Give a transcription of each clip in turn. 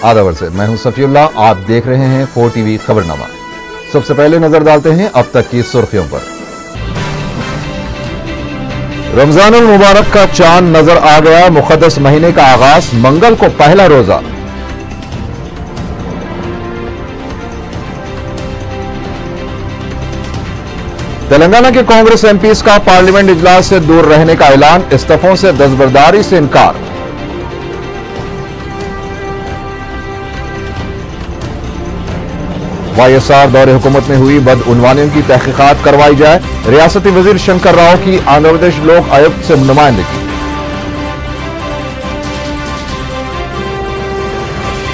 आधा वर्ष मैं हूं सफीउल्लाह, आप देख रहे हैं 4 टीवी खबरनामा। सबसे पहले नजर डालते हैं अब तक की सुर्खियों पर। रमजानुल मुबारक का चांद नजर आ गया। मुक़द्दस महीने का आगाज, मंगल को पहला रोजा। तेलंगाना के कांग्रेस एमपीज का पार्लियामेंट इजलास से दूर रहने का ऐलान, इस्तीफों से दस्तबरदारी से इनकार। वाईएसआर दौरे हुकूमत में हुई बदउनवानियों की तहकीकात करवाई जाए। रियासती वजीर शंकर राव की आंध्र प्रदेश लोक आयुक्त से नुमाइंदगी।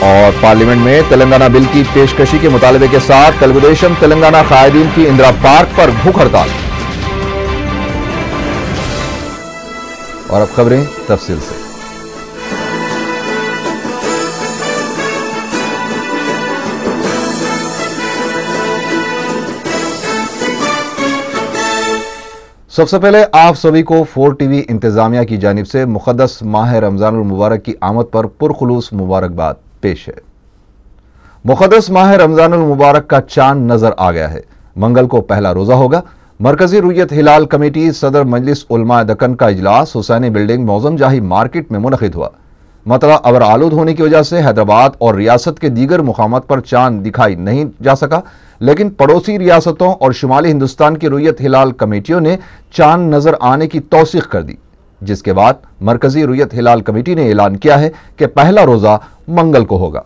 और पार्लियामेंट में तेलंगाना बिल की पेशकशी के मुतालबे के साथ तेलुगुदेशम तेलंगाना कायदीन की इंदिरा पार्क पर भूख हड़ताल। और अब खबरें तफसील से। सबसे पहले आप सभी को 4 टीवी इंतजामिया की जानिब से मुक़द्दस माह रमजानुल मुबारक की आमद पर पुरखुलूस मुबारकबाद पेश है। मुक़द्दस माह रमजानुल मुबारक का चांद नजर आ गया है। मंगल को पहला रोजा होगा। मरकजी रुयत हिलाल कमेटी सदर मजलिस उलमा दक्कन का इजलास हुसैनी बिल्डिंग मौजम जाही मार्केट में मुनक़िद हुआ। मतला अबर आलूद होने की वजह से हैदराबाद और रियासत के दीगर मुकामात पर चांद दिखाई नहीं जा सका, लेकिन पड़ोसी रियासतों और शुमाली हिंदुस्तान की रुयत हिलाल कमेटियों ने चांद नजर आने की तौसीक कर दी, जिसके बाद मरकजी रुयत हिलाल कमेटी ने ऐलान किया है कि पहला रोजा मंगल को होगा।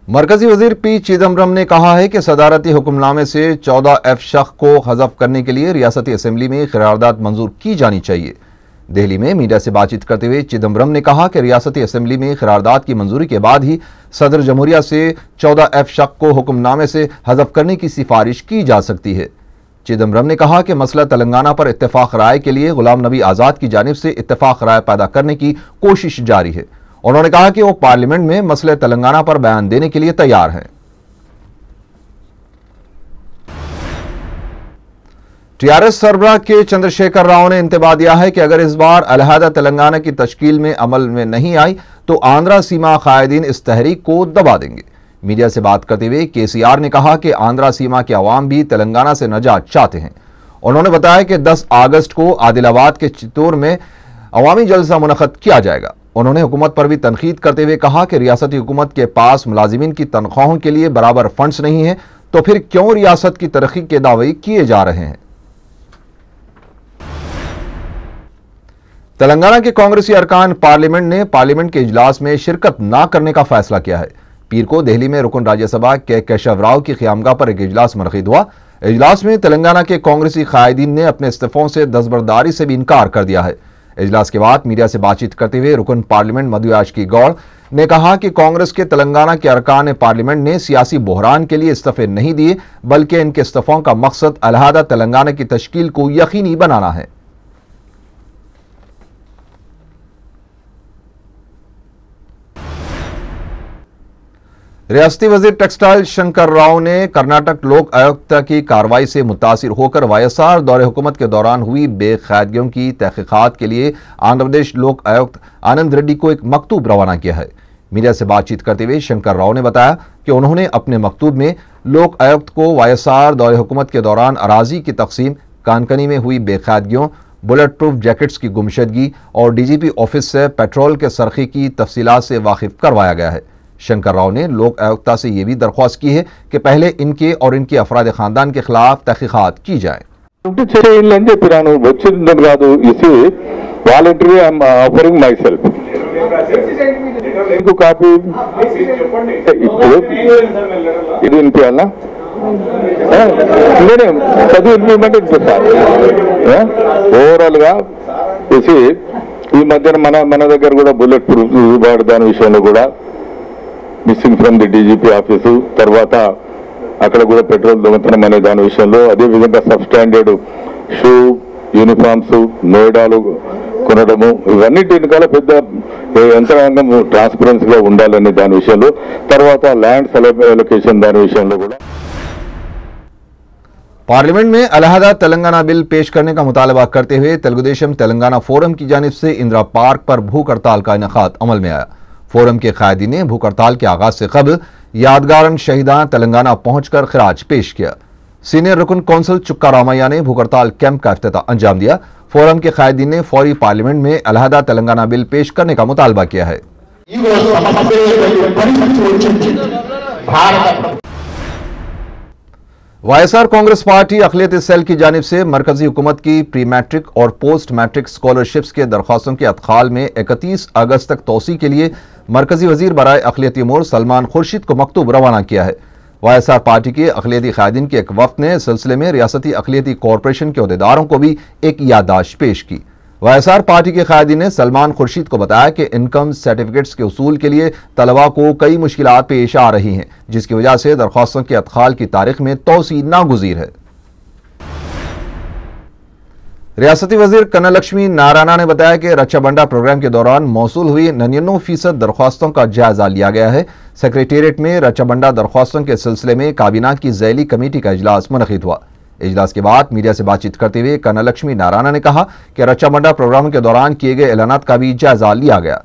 मरकजी वजीर पी चिदम्बरम ने कहा है कि सदारती हुक्मनामे से 14F शख्स को हज़फ करने के लिए रियासती असेंबली में करारदाद मंजूर की जानी चाहिए। दिल्ली में मीडिया से बातचीत करते हुए चिदम्बरम ने कहा कि रियासती असेंबली में करारदाद की मंजूरी के बाद ही सदर जमहूरिया से 14F शख्स को हुक्मनामे से हज़फ करने की सिफारिश की जा सकती है। चिदम्बरम ने कहा कि मसला तेलंगाना पर इत्तेफाक राय के लिए गुलाम नबी आज़ाद की जानिब से इत्तेफाक राय पैदा करने की कोशिश जारी है। उन्होंने कहा कि वो पार्लियामेंट में मसले तेलंगाना पर बयान देने के लिए तैयार हैं। टीआरएस सरबराह के चंद्रशेखर राव ने इंतबा दिया है कि अगर इस बार अलहदा तेलंगाना की तश्कील में अमल में नहीं आई तो आंध्रा सीमा कायदीन इस तहरीक को दबा देंगे। मीडिया से बात करते हुए केसीआर ने कहा कि आंध्रा सीमा के अवाम भी तेलंगाना से नजात चाहते हैं। उन्होंने बताया कि 10 अगस्त को आदिलाबाद के चित्तूर में अवामी जलसा मुनक़द किया जाएगा। उन्होंने हुकूमत पर भी तनकीद करते हुए कहा कि रियासती हुकूमत के पास मुलाजिमीन की तनख्वाहों के लिए बराबर फंड्स नहीं है, तो फिर क्यों रियासत की तरक्की के दावे किए जा रहे हैं। तेलंगाना के कांग्रेसी अरकान पार्लियामेंट ने पार्लियामेंट के इजलास में शिरकत न करने का फैसला किया है। पीर को दिल्ली में रुकन राज्यसभा के केशव राव की क़यामगाह पर एक इजलास मुनक़िद हुआ। इजलास में तेलंगाना के कांग्रेसी कायदीन ने अपने इस्तीफों से दस्तबरदारी से भी इनकार कर दिया है। इजलास के बाद मीडिया से बातचीत करते हुए रुकन पार्लियामेंट मधुयाशकी गौड़ ने कहा कि कांग्रेस के तेलंगाना के अरकान पार्लियामेंट ने सियासी बहरान के लिए इस्तीफे नहीं दिए, बल्कि इनके इस्तीफों का मकसद अलहदा तेलंगाना की तश्कील को यकीनी बनाना है। रियासती वजीर टेक्सटाइल शंकर राव ने कर्नाटक लोक आयुक्त की कार्रवाई से मुतासिर होकर वाईएसआर दौरे हुकूमत के दौरान हुई बेकायदगियों की तहकीकात के लिए आंध्र प्रदेश लोक आयुक्त आनंद रेड्डी को एक मकतूब रवाना किया है। मीडिया से बातचीत करते हुए शंकर राव ने बताया कि उन्होंने अपने मकतूब में लोक आयुक्त को वाईएसआर दौरे हुकूमत के दौरान अराजी की तकसीम, कानकनी में हुई बेकायदगियों, बुलेट प्रूफ जैकेट्स की गुमशदगी और डीजीपी ऑफिस से पेट्रोल के सरखे की तफसीलात से वाकिफ करवाया गया है। शंकर राव ने लोक आयुक्ता से यह भी दरख्वास्त की है कि पहले इनके और इनके अफराद खानदान के खिलाफ तहकीकात की जाए। ఓవరాల్ గా ఈ మధ్యన మన దగ్గర కూడా బుల్లెట్ ప్రూఫ్ వాడదాని విషయంలో కూడా missing from the DGP office, తర్వాత అక్కడ కూడా పెట్రోల్ దొంగతనం అనే దాని విషయంలో, అదే విధంగా సబ్ స్టాండర్డ్ షూ యూనిఫామ్స్ నోయిడాలో కొనడము ఇవన్నిటి వెనకాల పెద్ద యంత్రాంగం ట్రాన్స్పరెన్సీగా ఉండాలనే దాని విషయంలో, తర్వాత ల్యాండ్ అలొకేషన్ దాని విషయంలో కూడా। पार्लियामेंट में अलहदा तेलंगाना बिल पेश करने का मुतालबा करते हुए तेलुगुदेशम तेलंगाना फोरम की जानिब से इंदिरा पार्क पर भूख हड़ताल का इनेकाद अमल में आया। फोरम के कायदीन ने भूख हड़ताल के आगाज से कबल यादगारन शहीदान तेलंगाना पहुंचकर खिराज पेश किया। सीनियर रुकन कौंसल चुक्का रामैया ने भूख हड़ताल कैंप का इफ्तिताह अंजाम दिया। फोरम के कायदीन ने फौरी पार्लियामेंट में अलहदा तेलंगाना बिल पेश करने का मुतालबा किया है। वाईएसआर कांग्रेस पार्टी अक़लियती सेल की जानिब से मरकजी हुकूमत की प्री मैट्रिक और पोस्ट मैट्रिक स्कॉलरशिप्स के दरख्वास्तों के अदखाल में 31 अगस्त तक तोसी के लिए मरकजी वजीर बराए अक़लियती उमूर सलमान खुर्शीद को मकतूब रवाना किया है। वाईएसआर पार्टी के अक़लियती कायदीन के एक वफ़द ने इस सिलसिले में रियासती अक़लियती कॉरपोरेशन के अहदेदारों को भी एक याददाश्त पेश की। वाईएसआर पार्टी के कायदीन ने सलमान खुर्शीद को बताया कि इनकम सर्टिफिकेट्स के उसूल के लिए तलबा को कई मुश्किलात पेश आ रही हैं, जिसकी वजह से दरख्वास्तों के अदखाल की तारीख में तोसी नागुज़ीर है। रियासती वजीर कन्ना लक्ष्मी नारायण ने बताया कि रक्षाबंडा प्रोग्राम के दौरान मौसूल हुई 99% दरख्वास्तों का जायजा लिया गया है। सेक्रेटेरिएट में रक्षाबंडा दरख्वास्तों के सिलसिले में काबीना की ज़ैली कमेटी का इजलास मुनक़िद हुआ। इजलास के बाद मीडिया से बातचीत करते हुए कन्ना लक्ष्मी नारायण ने कहा कि रक्षाबंडा प्रोग्राम के दौरान किए गए ऐलानात का भी जायजा लिया गया।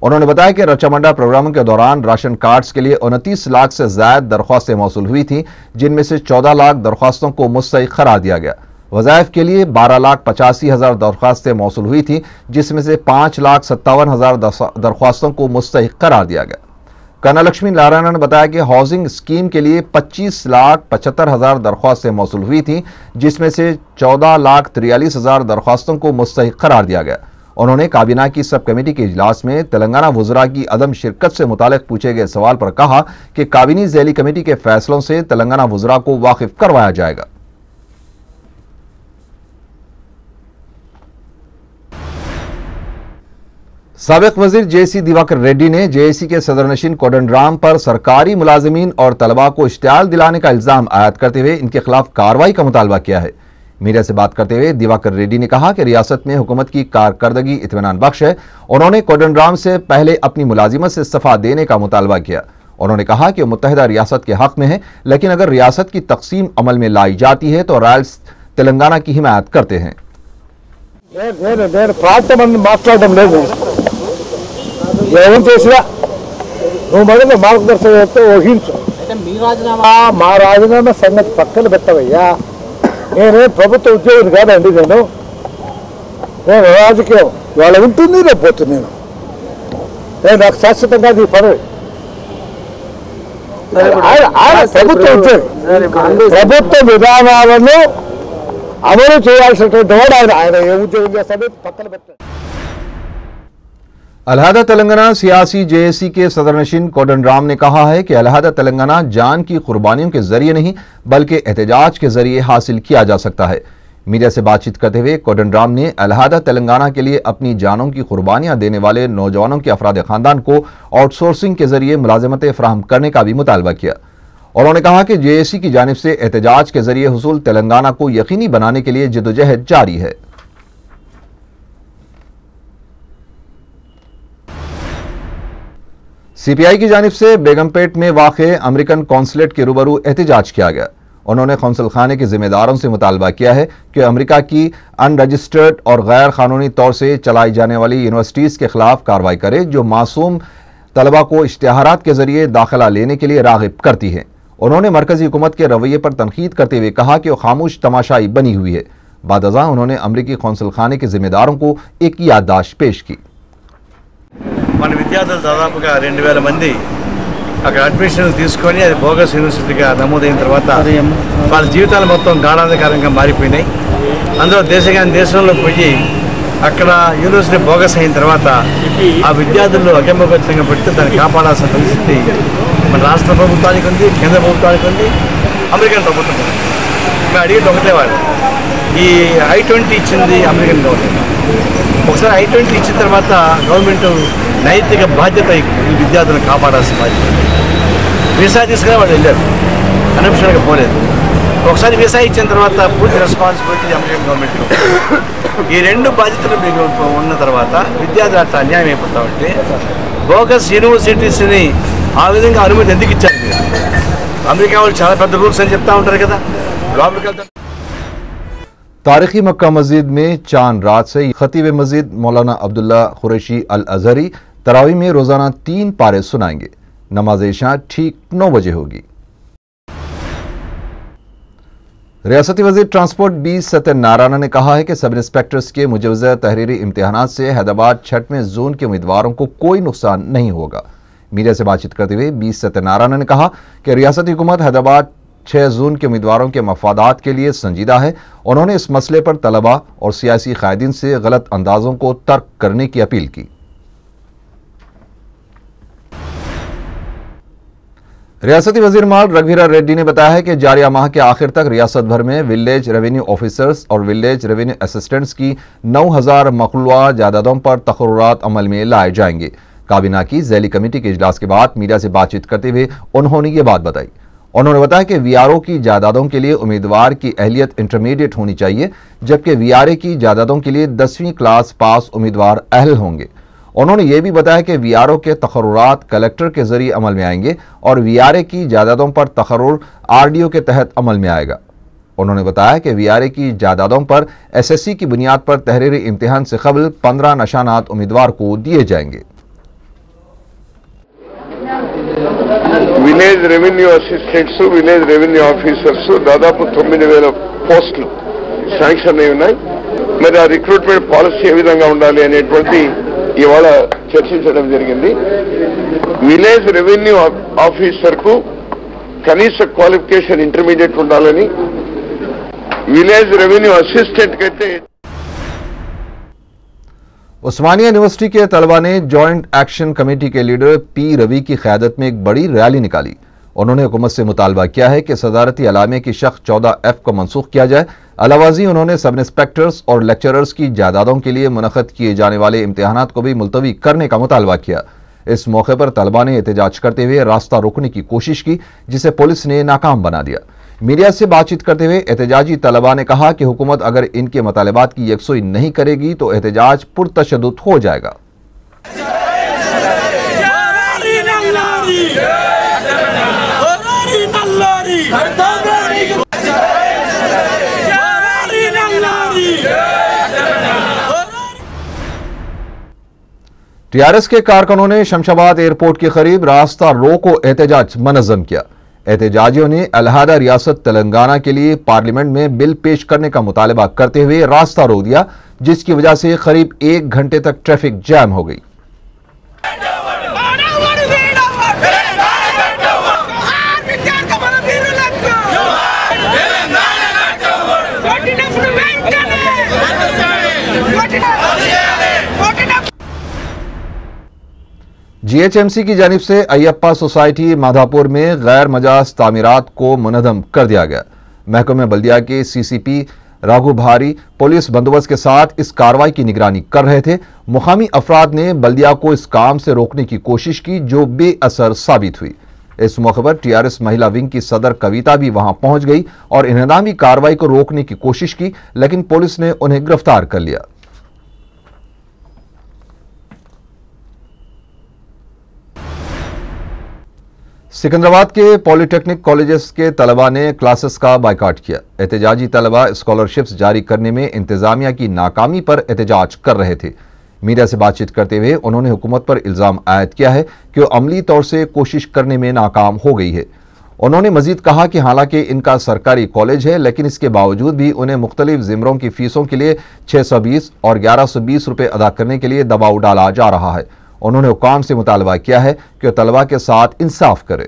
उन्होंने बताया कि रक्षाबंडा प्रोग्राम के दौरान राशन कार्ड्स के लिए 29 लाख से ज्यादा दरख्वास्तें मौसूल हुई थी, जिनमें से 14 लाख दरख्वास्तों को मुस्तहक़ करार दिया गया। वज़ाइफ के लिए 12,85,000 दरख्वास्तें मौसूल हुई थी, जिसमें से 5,57,000 दरख्वास्तों को मुस्तहक़ करार दिया गया। कन्ना लक्ष्मी नारायण ने बताया कि हाउसिंग स्कीम के लिए 25,75,000 दरख्वास्तें मौसूल हुई थी, जिसमें से 14,43,000 दरख्वास्तों को मुस्तहक़ करार दिया गया। उन्होंने काबीना की सब कमेटी के इजलास में तेलंगाना वज़रा की अदम शिरकत से मुतालिक पूछे गए सवाल पर कहा कि काबीनी ज़ैली कमेटी के फैसलों से तेलंगाना वज़रा को वाकिफ करवाया जाएगा। साबिक वजीर जेसी दिवाकर रेड्डी ने जेएसी के सदरनशीन कोदंडराम पर सरकारी मुलाजिमीन और तलबा को इश्तियाल दिलाने का इल्जाम आयद करते हुए इनके खिलाफ कार्रवाई का मुतालबा किया है। मीडिया से बात करते हुए दिवाकर रेड्डी ने कहा कि रियासत में हुकूमत की कारकर्दगी इत्मीनान बख्श है। उन्होंने कोदंडराम से पहले अपनी मुलाजिमत से इस्तीफा देने का मुतालबा किया। उन्होंने कहा कि मुत्तहिदा रियासत के हक में है, लेकिन अगर रियासत की तकसीम अमल में लाई जाती है तो रॉयल्स तेलंगाना की हिमायत करते हैं। ఏం చేసినా నువ్వు మొదలు మార్గదర్శకత్వం వహించు. మా రాజీనామా సంగతి పక్కన పెట్టవయ్యా. నేనే ప్రభుత్వ ఉద్యోగిని కాదండి, నేను రాజకీయం వాళ్ళ ఉంటుంది రేపు పోతుంది. నేను నాకు శాశ్వతంగా ఈ పదవి ప్రభుత్వ ఉద్యోగి. ప్రభుత్వ విధానాలను అమలు చేయాల్సినటువంటి వాడు ఆయన ఏ ఉద్యోగం చేస్తాడో పక్కన పెట్టాడు। अलहदा तेलंगाना सियासी जेएसी के सदरनशीन कोदंडराम ने कहा है कि अलहदा तेलंगाना जान की कुर्बानियों के जरिए नहीं बल्कि एहतजाज के जरिए हासिल किया जा सकता है। मीडिया से बातचीत करते हुए कोदंडराम ने अलहदा तेलंगाना के लिए अपनी जानों की कुर्बानियां देने वाले नौजवानों के अफराद खानदान को आउटसोर्सिंग के जरिए मुलाजमतें फराहम करने का भी मुतालबा किया। उन्होंने कहा कि जेएसी की जानिब से एहतजाज के जरिए हुसूल तेलंगाना को यकीनी बनाने के लिए जद्दोजहद जारी है। सीपीआई की जानिब से बेगमपेट में वाक़े अमेरिकन कौंसलेट के रूबरू एहतजाज किया गया। उन्होंने कौंसल खाने के जिम्मेदारों से मुतालबा किया है कि अमेरिका की अनरजिस्टर्ड और गैर कानूनी तौर से चलाई जाने वाली यूनिवर्सिटीज़ के खिलाफ कार्रवाई करे जो मासूम तलबा को इश्तिहारात के जरिए दाखिला लेने के लिए राग़िब करती है। उन्होंने मरकजी हुकूमत के रवैये पर तनकीद करते हुए कहा कि वह खामोश तमाशाई बनी हुई है। बादअज़ां उन्होंने अमरीकी कौंसल खाने के जिम्मेदारों को एक याददाश्त पेश की। మన విద్యార్థులు దాదాపుగా 2000 మంది అక్కడ అడ్మిషన్ తీసుకొని అది బోగస్ యూనివర్సిటీగా నమోదైన తర్వాత వాళ్ళ జీవితాలు మొత్తం గాఢాంధకారంగా మారిపోయినాయి। అందులో దేశంలో పోయి అక్కడ యూనివర్సిటీ బోగస్ అయిన తర్వాత ఆ విద్యార్థులు అగమ్యగోచరంగా పెడితే దాన్ని కాపాడాల్సిన పరిస్థితి మన రాష్ట్ర ప్రభుత్వానికి ఉంది, కేంద్ర ప్రభుత్వానికి ఉంది, అమెరికన్ ప్రభుత్వం ఉంది। మేము అడిగేది ఒకటే వాళ్ళు, ఈ I-20 ఇచ్చింది అమెరికన్ గవర్నమెంట్। ఒకసారి I-20 ఇచ్చిన తర్వాత గవర్నమెంట్ నైతిక బాధ్యత ఈ విద్యార్థులను కాపాడాల్సిన బాధ్యత। వీసా తీసుకుని వాళ్ళు వెళ్ళారు, అనఫిషియల్గా పోలేదు। ఒకసారి వీసా ఇచ్చిన తర్వాత పూర్తి రెస్పాన్సిబిలిటీ అమెరికన్ గవర్నమెంట్। ఈ రెండు బాధ్యతలు మీకు ఉన్న తర్వాత విద్యార్థులు అట్లా అన్యాయం అయిపోతా ఉంటే బోగస్ యూనివర్సిటీస్ని ఆ విధంగా అనుమతి ఎందుకు ఇచ్చారు మీరు? అమెరికా వాళ్ళు చాలా పెద్ద రూల్స్ అని చెప్తా ఉంటారు కదా, లోపలికి వెళ్తారు. तारीखी मक्का मस्जिद में चांद रात से खतीब मस्जिद मौलाना अब्दुल्ला कुरैशी अल अजहरी तरावी में रोजाना 3 पारे सुनाएंगे। नमाज इशा ठीक 9 बजे होगी। रियासती वजीर ट्रांसपोर्ट बी सत्यनारायण ने कहा है कि सब इंस्पेक्टर्स के मुजवजा तहरीरी इम्तिहानात से हैदराबाद छठवें जोन के उम्मीदवारों को कोई नुकसान नहीं होगा। मीडिया से बातचीत करते हुए बी सत्यनारायण ने कहा कि रियासती हुकूमत हैदराबाद 6 जून के उम्मीदवारों के मफादात के लिए संजीदा है। उन्होंने इस मसले पर तलबा और सियासी कायदीन से गलत अंदाजों को तर्क करने की अपील की। रियासती वजीर माल रघुवीरा रेड्डी ने बताया है कि जारिया माह के आखिर तक रियासत भर में विलेज रेवेन्यू ऑफिसर्स और विलेज रेवेन्यू असिस्टेंट्स की 9000 मखलूआ जायदादों पर तकर्रुरात अमल में लाए जाएंगे। काबीना की ज़ैली कमेटी के इजलास के बाद मीडिया से बातचीत करते हुए उन्होंने ये बात बताई। उन्होंने बताया कि वीआरओ की जायदादों के लिए उम्मीदवार की अहलियत इंटरमीडिएट होनी चाहिए, जबकि वीआरए की जायदादों के लिए 10वीं क्लास पास उम्मीदवार अहल होंगे। उन्होंने ये भी बताया कि वीआरओ के तकर्रुरात कलेक्टर के जरिए अमल में आएंगे और वीआरए की जायदादों पर तकर्रुर आरडीओ के तहत अमल में आएगा। उन्होंने बताया कि वीआरए की जायदादों पर एसएससी की बुनियाद पर तहरीरी इम्तिहान से कबल 15 निशानात उम्मीदवार को दिए जाएंगे। Village revenue assistants, village revenue officers దాదాపు 9000 పోస్టులు శాంక్షన్ అయి ఉన్నాయి. మరి ఆ రిక్రూట్మెంట్ పాలసీ ఏ విధంగా ఉండాలి అనేటువంటి ఇవాళ చర్చించడం జరిగింది. విలేజ్ రెవెన్యూ ఆఫీసర్ కు కనీస క్వాలిఫికేషన్ ఇంటర్మీడియట్ ఉండాలని, విలేజ్ రెవెన్యూ అసిస్టెంట్ కి అయితే उस्मानिया यूनिवर्सिटी के तलबा ने जॉइंट एक्शन कमेटी के लीडर पी रवि की क़यादत में एक बड़ी रैली निकाली। उन्होंने हुकूमत से मुतालबा किया है कि सदारती अलामे की शख्स 14F को मनसूख किया जाए। अलावाजी उन्होंने सब इंस्पेक्टर्स और लेक्चरर्स की जायदादों के लिए मुनक़द किए जाने वाले इम्तिहानात को भी मुलतवी करने का मुतालबा किया। इस मौके पर तलबा ने एहतजाज करते हुए रास्ता रोकने की कोशिश की, जिसे पुलिस ने नाकाम बना दिया। मीडिया से बातचीत करते हुए एहतजाजी तलबा ने कहा कि हुकूमत अगर इनके मुतालबात की यकसुई नहीं करेगी तो एहतजाज पुरतशद्दुद हो जाएगा। टीआरएस के कारकुनों ने शमशाबाद एयरपोर्ट के करीब रास्ता रोको एहतजाज मनज़्ज़म किया। एहतजाजियों ने अलहदा रियासत तेलंगाना के लिए पार्लियामेंट में बिल पेश करने का मुतालबा करते हुए रास्ता रोक दिया, जिसकी वजह से करीब 1 घंटे तक ट्रैफिक जैम हो गई। जीएचएमसी की जानिब से अयप्पा सोसाइटी माधापुर में गैर मजाज तामीरात को मुनज़्ज़म कर दिया गया। महकमे बल्दिया के सीसीपी राघु भारी पुलिस बंदोबस्त के साथ इस कार्रवाई की निगरानी कर रहे थे। मुकामी अफराद ने बल्दिया को इस काम से रोकने की कोशिश की, जो बेअसर साबित हुई। इस मौके पर टीआरएस महिला विंग की सदर कविता भी वहां पहुंच गई और इन्हदामी कार्रवाई को रोकने की कोशिश की, लेकिन पुलिस ने उन्हें गिरफ्तार कर लिया। सिकंदराबाद के पॉलिटेक्निक कॉलेजेस के तलबा ने क्लासेस का बायकॉट किया। एहतजाजी तलबा स्कॉलरशिप्स जारी करने में इंतजामिया की नाकामी पर एहतजाज कर रहे थे। मीडिया से बातचीत करते हुए उन्होंने हुकूमत पर इल्जाम आयद किया है कि वो अमली तौर से कोशिश करने में नाकाम हो गई है। उन्होंने मजीद कहा कि हालांकि इनका सरकारी कॉलेज है, लेकिन इसके बावजूद भी उन्हें मुख्तलिफ जिमरों की फीसों के लिए 620 और 1120 रुपये अदा करने के लिए दबाव डाला जा रहा है। उन्होंने हुकाम से मुतालबा किया है कि वो तलबा के साथ इंसाफ करे।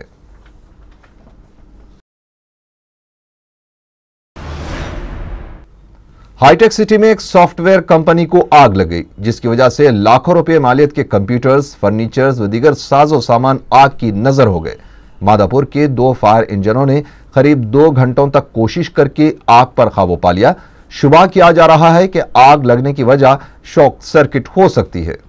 हाईटेक सिटी में एक सॉफ्टवेयर कंपनी को आग लग गई, जिसकी वजह से लाखों रुपए मालियत के कंप्यूटर्स, फर्नीचर्स व दीगर साजो सामान आग की नजर हो गए। मादापुर के 2 फायर इंजनों ने करीब 2 घंटों तक कोशिश करके आग पर काबू पा लिया। शुबा किया जा रहा है कि आग लगने की वजह शॉर्ट सर्किट हो सकती है।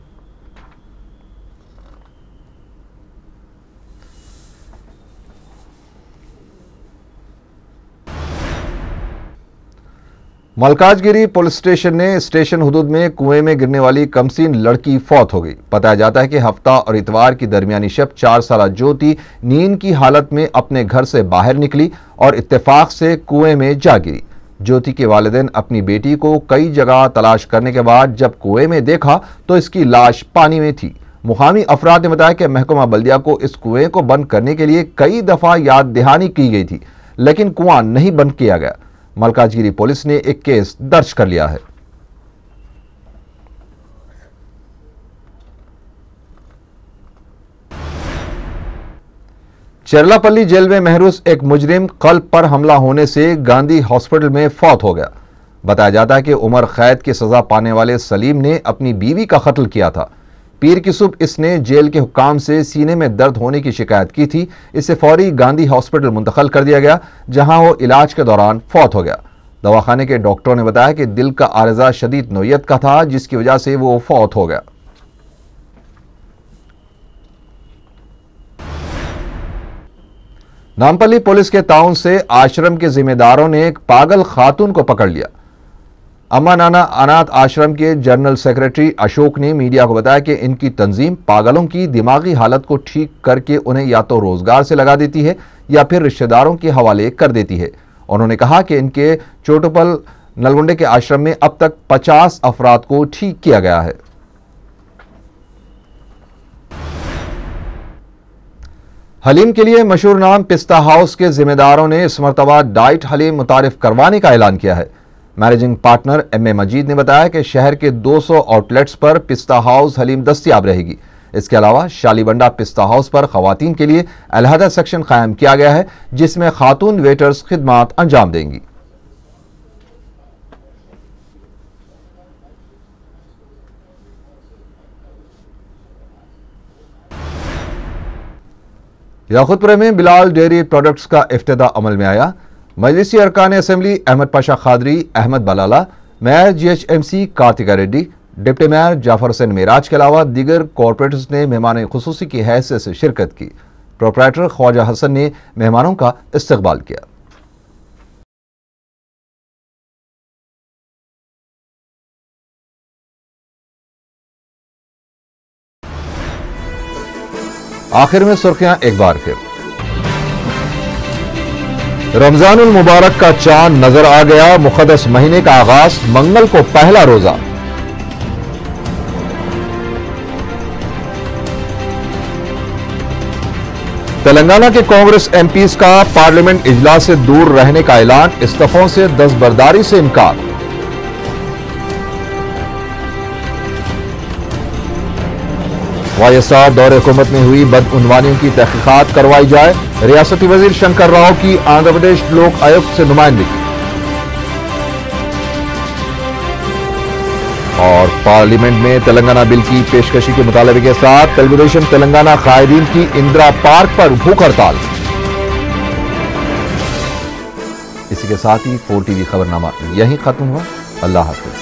मलकाजगिरी पुलिस स्टेशन ने स्टेशन हुदूद में कुएं में गिरने वाली कमसीन लड़की फौत हो गई। बताया जाता है कि हफ्ता और इतवार की दरमियानी शब 4 साला ज्योति नींद की हालत में अपने घर से बाहर निकली और इत्तेफाक से कुएं में जा गिरी। ज्योति के वालिदैन अपनी बेटी को कई जगह तलाश करने के बाद जब कुएं में देखा तो इसकी लाश पानी में थी। मुकामी अफराद ने बताया कि महकमा बल्दिया को इस कुएं को बंद करने के लिए कई दफा याद दहानी की गई थी, लेकिन कुआं नहीं बंद किया गया। मलकाजगिरी पुलिस ने एक केस दर्ज कर लिया है। चेरलापल्ली जेल में महरूस एक मुजरिम कल्ब पर हमला होने से गांधी हॉस्पिटल में फौत हो गया। बताया जाता है कि उमर कैद की सजा पाने वाले सलीम ने अपनी बीवी का कत्ल किया था। पीर की सुबह इसने जेल के हुक्काम से सीने में दर्द होने की शिकायत की थी। इसे फौरी गांधी हॉस्पिटल मुंतकिल कर दिया गया, जहां वो इलाज के दौरान फौत हो गया। दवाखाने के डॉक्टरों ने बताया कि दिल का आर्जा शदीद नोयत का था, जिसकी वजह से वो फौत हो गया। नामपल्ली पुलिस के ताउन से आश्रम के जिम्मेदारों ने एक पागल खातून को पकड़ लिया। अम्मा नाना अनाथ आश्रम के जनरल सेक्रेटरी अशोक ने मीडिया को बताया कि इनकी तंजीम पागलों की दिमागी हालत को ठीक करके उन्हें या तो रोजगार से लगा देती है या फिर रिश्तेदारों के हवाले कर देती है। उन्होंने कहा कि इनके चोटुपल नलगुंडे के आश्रम में अब तक 50 अफराद को ठीक किया गया है। हलीम के लिए मशहूर नाम पिस्ता हाउस के जिम्मेदारों ने इस मरतबा डाइट हलीम मुतारिफ करवाने का ऐलान किया है। Managing partner MA. मजीद ने बताया कि शहर के 200 आउटलेट्स पर पिस्ता हाउस हलीम दस्तयाब रहेगी। इसके अलावा शालीबंडा पिस्ता हाउस पर खवातीन के लिए अलहदा सेक्शन कायम किया गया है, जिसमें खातून वेटर्स खिदमात अंजाम देंगी। याकूतपुरा में बिलाल डेयरी प्रोडक्ट्स का इफ्तिताह अमल में आया। मजलिसी अरकान assembly Ahmad Pasha Qadri, Ahmad Balala, mayor GHMC Karthika Reddy, deputy mayor Jafar Hussain Meraj के अलावा दीगर कॉरपोरेटर्स ने मेहमान खुसूसी की हैसियत से शिरकत की। प्रोपराइटर ख्वाजा हसन ने मेहमानों का इस्तकबाल किया। आखिर में सुर्खियां एक बार फिर। रमजानुल मुबारक का चांद नजर आ गया। मुक़द्दस महीने का आगाज, मंगल को पहला रोजा। तेलंगाना के कांग्रेस MPs का पार्लियामेंट इजलास से दूर रहने का ऐलान, इस्तीफों से दस्तबरदारी से इनकार। YSR दौरे हुकूमत में हुई बदउनवानियों की तहकीकात करवाई जाए। रियासती वजीर शंकर राव की आंध्र प्रदेश लोक आयुक्त से नुमाइंदगी। और पार्लियामेंट में तेलंगाना बिल की पेशकशी के मुतालबे के साथ तेलुगुदेशम तेलंगाना कायदीन की इंदिरा पार्क पर भूख हड़ताल। इसी के साथ ही 4 TV खबरनामा यहीं खत्म हुआ। अल्लाह हाफिज।